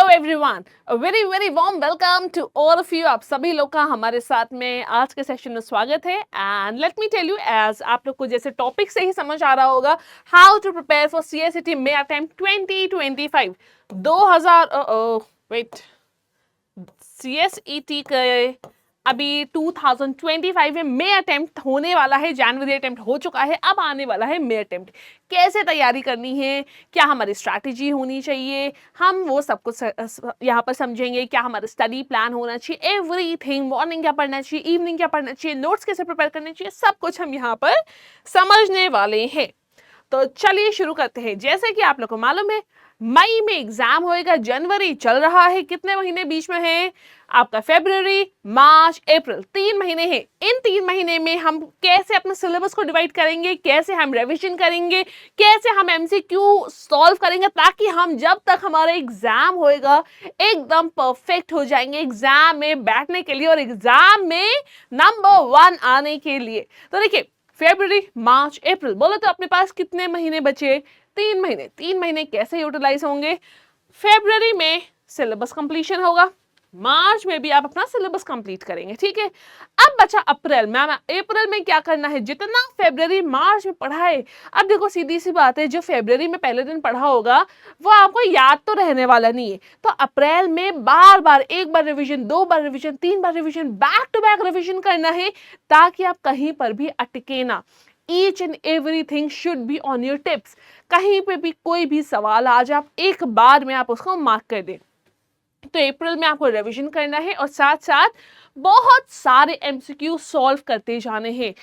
Hello everyone, very very warm welcome to all of you. आप सभी लोग का हमारे साथ में आज के सेशन में स्वागत है। And let me tell you, as आप लोग को जैसे टॉपिक से ही समझ आ रहा होगा, how to prepare for CSET may attempt 2025 2000 wait CSET के अभी 2025 में मे अटेम्प्ट होने वाला है। जनवरी अटेम्प्ट हो चुका है, अब आने वाला है मे अटेम्प्ट। कैसे तैयारी करनी है, क्या हमारी स्ट्रैटेजी होनी चाहिए, हम वो सब कुछ यहाँ पर समझेंगे। क्या हमारा स्टडी प्लान होना चाहिए, एवरीथिंग, मॉर्निंग क्या पढ़ना चाहिए, इवनिंग क्या पढ़ना चाहिए, नोट्स कैसे प्रिपेयर करने चाहिए, सब कुछ हम यहाँ पर समझने वाले हैं। तो चलिए शुरू करते हैं। जैसे कि आप लोग को मालूम है, मई में एग्जाम होएगा, जनवरी चल रहा है, कितने महीने बीच में है आपका? फरवरी, मार्च, अप्रैल, 3 महीने हैं। इन 3 महीने में हम कैसे अपने सिलेबस को डिवाइड करेंगे, कैसे हम रिवीजन करेंगे, कैसे हम MCQ सॉल्व करेंगे, ताकि हम जब तक हमारा एग्जाम होएगा एकदम परफेक्ट हो जाएंगे एग्जाम में बैठने के लिए और एग्जाम में नंबर 1 आने के लिए। तो देखिए, फरवरी, मार्च, अप्रैल बोलो तो अपने पास कितने महीने बचे? 3 महीने। 3 महीने कैसे यूटिलाइज होंगे? फरवरी में सिलेबस कंप्लीशन होगा, मार्च में भी आप अपना सिलेबस कंप्लीट करेंगे, ठीक है। अब बचा अप्रैल। मैम अप्रैल में क्या करना है? जितना फरवरी मार्च में पढ़ा है, अब देखो सीधी सी बात है, जो फरवरी में पहले दिन पढ़ा होगा वो आपको याद तो रहने वाला नहीं है। तो अप्रैल में बार बार, एक बार रिवीजन, 2 बार रिवीजन, 3 बार revision, back to back revision करना है, ताकि आप कहीं पर भी अटके ना। Each and everything should be on your tips. कहीं पे भी कोई भी सवाल आज आप एक बार में आप उसको मार्क कर दें। तो अप्रैल में आपको रिवीजन करना है और साथ साथ बहुत सारे MCQ सॉल्व करते जाने हैं।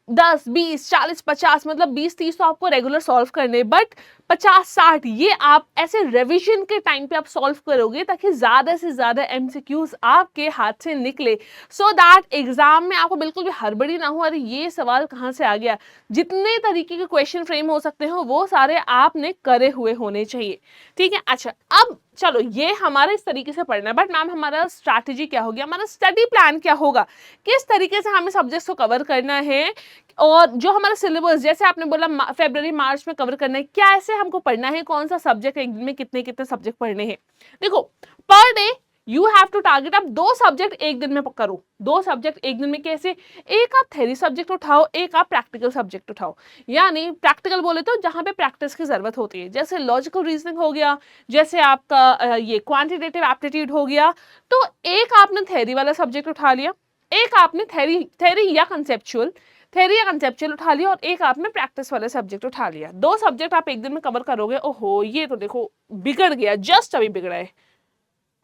10, 20, 40, 50, मतलब 20-30 तो आपको रेगुलर सॉल्व करने, बट 50-60 ये आप ऐसे रिवीजन के टाइम पे आप सॉल्व करोगे, ताकि ज्यादा से ज्यादा MCQs आपके हाथ से निकले, सो दैट एग्जाम में आपको बिल्कुल भी हड़बड़ी ना हो, अरे ये सवाल कहाँ से आ गया। जितने तरीके के क्वेश्चन फ्रेम हो सकते हो वो सारे आपने करे हुए होने चाहिए, ठीक है। अच्छा, अब चलो ये हमारा इस तरीके से पढ़ना है, बट मैम हमारा स्ट्रैटेजी क्या होगी, हमारा स्टडी प्लान क्या होगा, किस तरीके से हमें सब्जेक्ट्स को कवर करना है, और जो हमारा सिलेबस जैसे आपने बोला फरवरी मार्च में कवर करना है, क्या ऐसे हमको पढ़ना है, कौन सा सब्जेक्ट एक दिन में कितने कितने सब्जेक्ट पढ़ने हैं। देखो, per day you have to target, आप 2 सब्जेक्ट एक दिन में करो। 2 सब्जेक्ट एक दिन में कैसे? एक आप थ्योरी सब्जेक्ट उठाओ, एक आप प्रैक्टिकल सब्जेक्ट उठाओ। यानी प्रैक्टिकल बोले तो जहां पे प्रैक्टिस की जरूरत होती है, जैसे लॉजिकल रीजनिंग हो गया, जैसे आपका ये क्वांटिटेटिव एप्टीट्यूड हो गया। तो एक आपने थ्योरी वाला सब्जेक्ट उठा लिया, एक आपने थ्योरी या कंसेप्चुअल उठा लिया, और एक आपने प्रैक्टिस वाले सब्जेक्ट उठा लिया। 2 सब्जेक्ट आप एक दिन में कवर करोगे। ओहो, ये तो देखो बिगड़ गया, जस्ट अभी बिगड़ा है।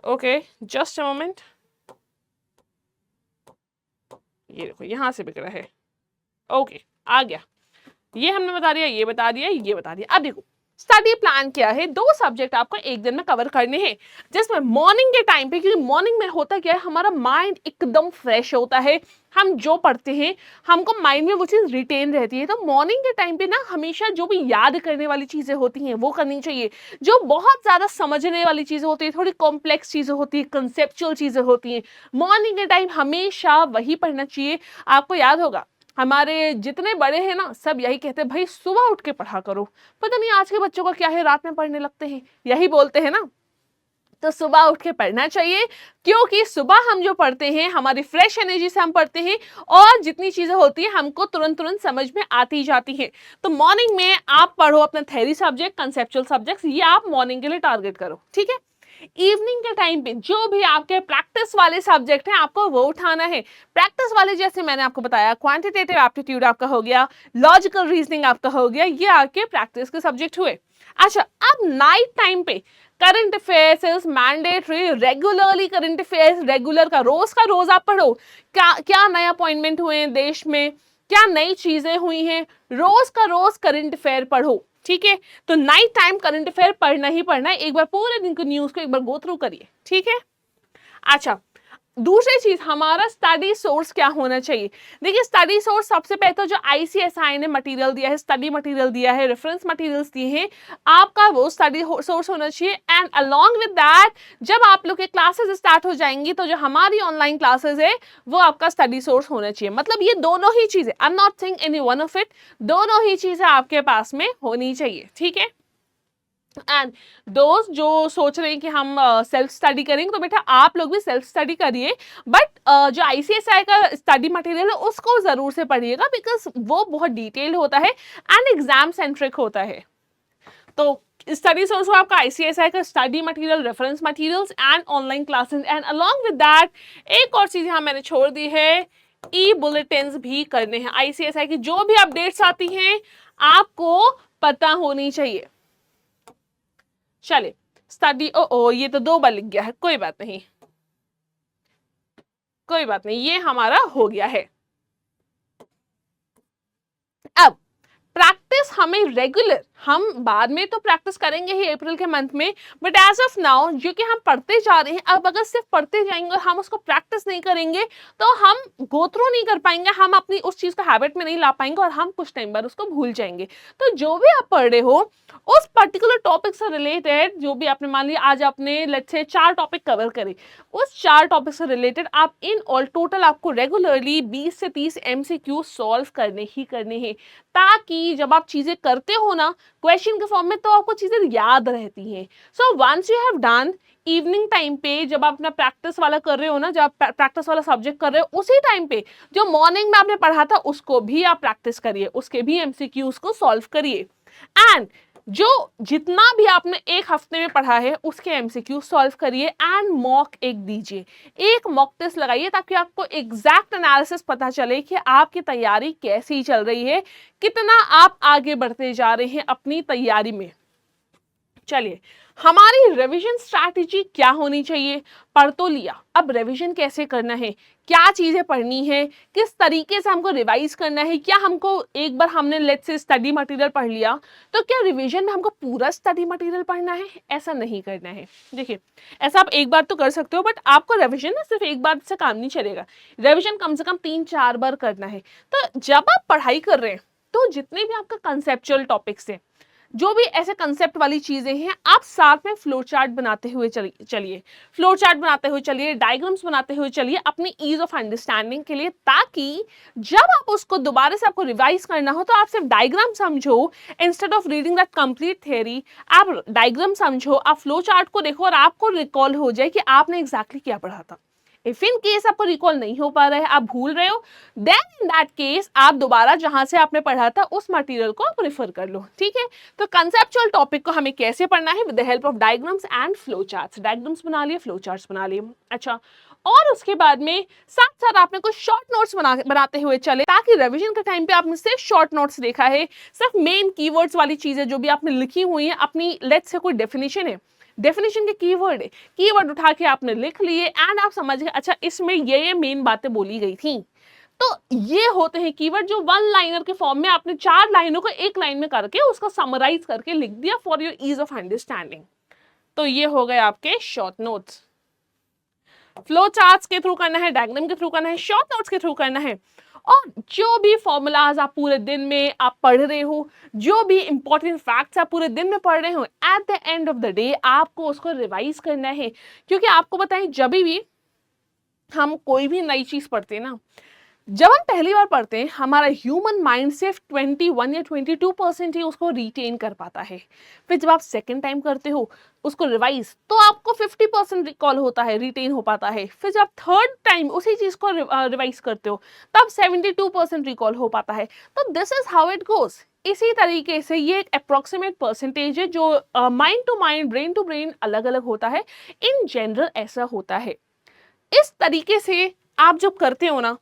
ओके, जस्ट अ मोमेंट, ये देखो यहां से बिगड़ा है। ओके, आ गया। ये हमने बता दिया, ये बता दिया, ये बता दिया। अब देखो स्टडी प्लान क्या है। 2 सब्जेक्ट आपको एक दिन में कवर करने हैं, जिसमें मॉर्निंग के टाइम पे, क्योंकि मॉर्निंग में होता क्या है, हमारा माइंड एकदम फ्रेश होता है, हम जो पढ़ते हैं हमको माइंड में वो चीज रिटेन रहती है। तो मॉर्निंग के टाइम पे ना हमेशा जो भी याद करने वाली चीजें होती हैं वो करनी चाहिए। जो बहुत ज्यादा समझने वाली चीजें होती है, थोड़ी कॉम्प्लेक्स चीजें होती है, कंसेप्चुअल चीजें होती हैं, मॉर्निंग के टाइम हमेशा वही पढ़ना चाहिए। आपको याद होगा हमारे जितने बड़े हैं ना, सब यही कहते हैं, भाई सुबह उठ के पढ़ा करो। पता नहीं आज के बच्चों का क्या है, रात में पढ़ने लगते हैं, यही बोलते हैं ना। तो सुबह उठ के पढ़ना चाहिए, क्योंकि सुबह हम जो पढ़ते हैं हमारी फ्रेश एनर्जी से हम पढ़ते हैं, और जितनी चीजें होती है हमको तुरंत तुरंत समझ में आती जाती है। तो मॉर्निंग में आप पढ़ो अपना थ्योरी सब्जेक्ट, कंसेप्चुअल सब्जेक्ट्स, ये आप मॉर्निंग के लिए टारगेट करो, ठीक है। इवनिंग के टाइम पे जो भी आपके प्रैक्टिस वाले सब्जेक्ट हैं आपको वो उठाना है। प्रैक्टिस वाले जैसे मैंने आपको बताया, क्वांटिटेटिव एप्टीट्यूड आपका हो गया, लॉजिकल रीजनिंग आपका हो गया, ये आपके प्रैक्टिस के सब्जेक्ट हुए। अच्छा, अब नाइट टाइम पे current affairs is mandatory, regularly current affairs, regular का रोज आप पढ़ो। क्या क्या नए अपॉइंटमेंट हुए हैं देश में, क्या नई चीजें हुई हैं, रोज का रोज करंट अफेयर पढ़ो, ठीक है। तो नाइट टाइम करंट अफेयर पढ़ना ही पढ़ना है, एक बार पूरे दिन की न्यूज को एक बार गो थ्रू करिए, ठीक है। अच्छा, दूसरी चीज, हमारा स्टडी सोर्स क्या होना चाहिए। देखिए, स्टडी सोर्स सबसे पहले तो जो ICSI ने मटेरियल दिया है, स्टडी मटेरियल दिया है, रेफरेंस मटेरियल्स दिए हैं, आपका वो स्टडी सोर्स होना चाहिए। एंड अलोंग विद दैट, जब आप लोग के क्लासेस स्टार्ट हो जाएंगी तो जो हमारी ऑनलाइन क्लासेस है वो आपका स्टडी सोर्स होना चाहिए। मतलब ये दोनों ही चीजें, I am not saying any one of it, दोनों ही चीजें आपके पास में होनी चाहिए, ठीक है। एंड दोस्त जो सोच रहे हैं कि हम सेल्फ स्टडी करेंगे, तो बेटा आप लोग भी सेल्फ स्टडी करिए, बट जो आईसीएसआई का स्टडी मटेरियल है उसको जरूर से पढ़िएगा, बिकॉज वो बहुत डिटेल्ड होता है एंड एग्जाम सेंट्रिक होता है। तो स्टडी सोर्स आपका आईसीएसआई का study material, reference materials and online classes, and along with that एक और चीज यहाँ मैंने छोड़ दी है, ई बुलेटिन्स भी करने हैं। आईसीएसआई की जो भी अपडेट्स आती हैं आपको पता होनी चाहिए। चलिए स्टडी, ओ ये तो 2 बार लिख गया है, कोई बात नहीं, कोई बात नहीं, ये हमारा हो गया है। अब प्रैक्टिस हमें रेगुलर, हम बाद में तो प्रैक्टिस करेंगे ही अप्रैल के मंथ में, बट एज ऑफ नाउ जो कि हम पढ़ते जा रहे हैं, अब अगर सिर्फ पढ़ते जाएंगे और हम उसको प्रैक्टिस नहीं करेंगे तो हम गो थ्रू नहीं कर पाएंगे, हम अपनी उस चीज को हैबिट में नहीं ला पाएंगे और हम कुछ टाइम बाद उसको भूल जाएंगे। तो जो भी आप पढ़ रहे हो उस पर्टिकुलर टॉपिक से रिलेटेड, जो भी आपने मान लिया आज आपने लेट्स से 4 टॉपिक कवर करे, उस 4 टॉपिक से रिलेटेड आप इन ऑल टोटल आपको रेगुलरली 20 से 30 MCQ सॉल्व करने ही करने हैं, ताकि जब आप चीजें करते हो ना क्वेश्चन के फॉर्म में तो आपको चीजें याद रहती हैं। So once you have done, evening time पे जब आप अपना प्रैक्टिस वाला कर रहे हो ना, जब आप प्रैक्टिस वाला सब्जेक्ट कर रहे हो, उसी टाइम पे जो मॉर्निंग में आपने पढ़ा था उसको भी आप प्रैक्टिस करिए, उसके भी MCQs को सॉल्व करिए, एंड जो जितना भी आपने एक हफ्ते में पढ़ा है उसके MCQ सॉल्व करिए एंड मॉक एक दीजिए, एक मॉक टेस्ट लगाइए, ताकि आपको एग्जैक्ट एनालिसिस पता चले कि आपकी तैयारी कैसी चल रही है, कितना आप आगे बढ़ते जा रहे हैं अपनी तैयारी में। चलिए हमारी रिवीजन स्ट्रैटेजी क्या होनी चाहिए, पढ़ तो लिया, अब रिवीजन कैसे करना है, क्या चीजें पढ़नी है, किस तरीके से हमको रिवाइज करना है, क्या हमको एक बार हमने लेट्स से स्टडी मटेरियल पढ़ लिया तो क्या रिवीजन में हमको पूरा स्टडी मटेरियल पढ़ना है, ऐसा नहीं करना है। देखिए ऐसा आप एक बार तो कर सकते हो, बट आपको रिवीजन ना सिर्फ एक बार से काम नहीं चलेगा, रिवीजन कम से कम 3-4 बार करना है। तो जब आप पढ़ाई कर रहे हैं तो जितने भी आपका कंसेप्चुअल टॉपिक्स हैं, जो भी ऐसे कंसेप्ट वाली चीजें हैं, आप साथ में फ्लो चार्ट बनाते हुए चलिए, फ्लो चार्ट बनाते हुए चलिए, डायग्राम्स बनाते हुए चलिए अपनी ईज ऑफ अंडरस्टैंडिंग के लिए, ताकि जब आप उसको दोबारा से आपको रिवाइज करना हो तो आप सिर्फ डायग्राम समझो, instead of reading that complete theory, आप डायग्राम समझो, आप फ्लो चार्ट को देखो और आपको रिकॉल हो जाए कि आपने एग्जैक्टली क्या पढ़ा था। इफ इन केस आपको रिकॉल नहीं हो पा रहा है, आप भूल रहे हो, देन इन दैट केस आप दोबारा जहां से आपने पढ़ा था उस मटेरियल को आप रेफर कर लो, ठीक है। तो कंसेप्चुअल टॉपिक को हमें कैसे पढ़ना है, with the help of diagrams and flow charts, diagrams बना लिए, फ्लो चार्ट्स बना लिए। अच्छा, और उसके बाद में साथ साथ आपने कुछ शॉर्ट नोट्स बनाते हुए चले, ताकि रिवीजन के टाइम पे आपने सिर्फ शॉर्ट नोट्स देखा है, सिर्फ मेन कीवर्ड्स वाली चीजें जो भी आपने लिखी हुई है, अपनी लेट्स से कोई डेफिनेशन है, डेफिनेशन के कीवर्ड है, कीवर्ड उठा के आपने लिख लिए एंड आप समझ गए अच्छा इसमें ये मेन बातें बोली गई थी। तो ये होते हैं कीवर्ड जो 1 लाइनर के फॉर्म में आपने 4 लाइनों को 1 लाइन में करके उसका समराइज करके लिख दिया for your ease of understanding. तो ये हो गए आपके शॉर्ट नोट्स। फ्लो चार्ट्स के थ्रू करना है, डायग्राम के थ्रू करना है, शॉर्ट नोट्स के थ्रू करना है, और जो भी फॉर्मूलाज आप पूरे दिन में आप पढ़ रहे हो, जो भी इंपॉर्टेंट फैक्ट्स आप पूरे दिन में पढ़ रहे हो, eight the end of the day आपको उसको रिवाइज करना है। क्योंकि आपको बताएं जब भी हम कोई भी नई चीज पढ़ते हैं ना, जब हम पहली बार पढ़ते हैं हमारा ह्यूमन माइंड सिर्फ 21 या 22% ही उसको रिटेन कर पाता है। फिर जब आप सेकेंड टाइम करते हो उसको रिवाइज, तो आपको 50% रिकॉल होता है, रिटेन हो पाता है। फिर जब थर्ड टाइम उसी चीज को रिवाइज करते हो तब 72% रिकॉल हो पाता है। तो this is how it goes. इसी तरीके से ये एक अप्रोक्सीमेट परसेंटेज है जो mind to mind, brain to brain अलग अलग होता है, इन जनरल ऐसा होता है। इस तरीके से आप जब करते हो ना,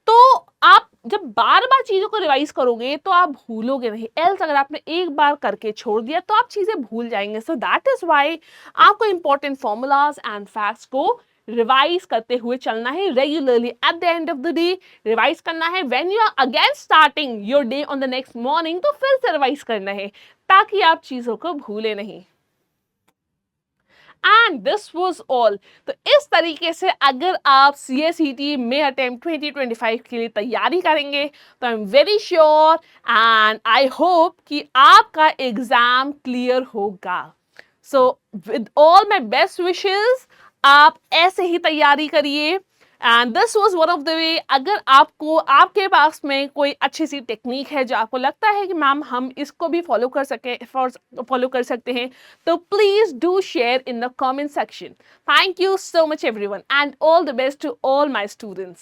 तो आप जब बार बार चीजों को रिवाइज करोगे तो आप भूलोगे नहीं, एल्स अगर आपने एक बार करके छोड़ दिया तो आप चीजें भूल जाएंगे। सो दैट इज व्हाई आपको इंपॉर्टेंट फॉर्मूलाज एंड फैक्ट्स को रिवाइज करते हुए चलना है regularly. At the end of the day revise करना है, when you are again starting your day on the next morning तो फिर से रिवाइज करना है, ताकि आप चीजों को भूले नहीं। And this was all. तो इस तरीके से अगर आप CSET में अटेम्प्ट 2025 के लिए तैयारी करेंगे तो I am very sure and I hope कि आपका एग्जाम क्लियर होगा। So with all my best wishes, आप ऐसे ही तैयारी करिए, and this was one of the way. अगर आपको आपके पास में कोई अच्छी सी टेक्निक है जो आपको लगता है कि मैम हम इसको भी फॉलो कर सकते हैं, तो please do share in the comment section. Thank you so much everyone and all the best to all my students.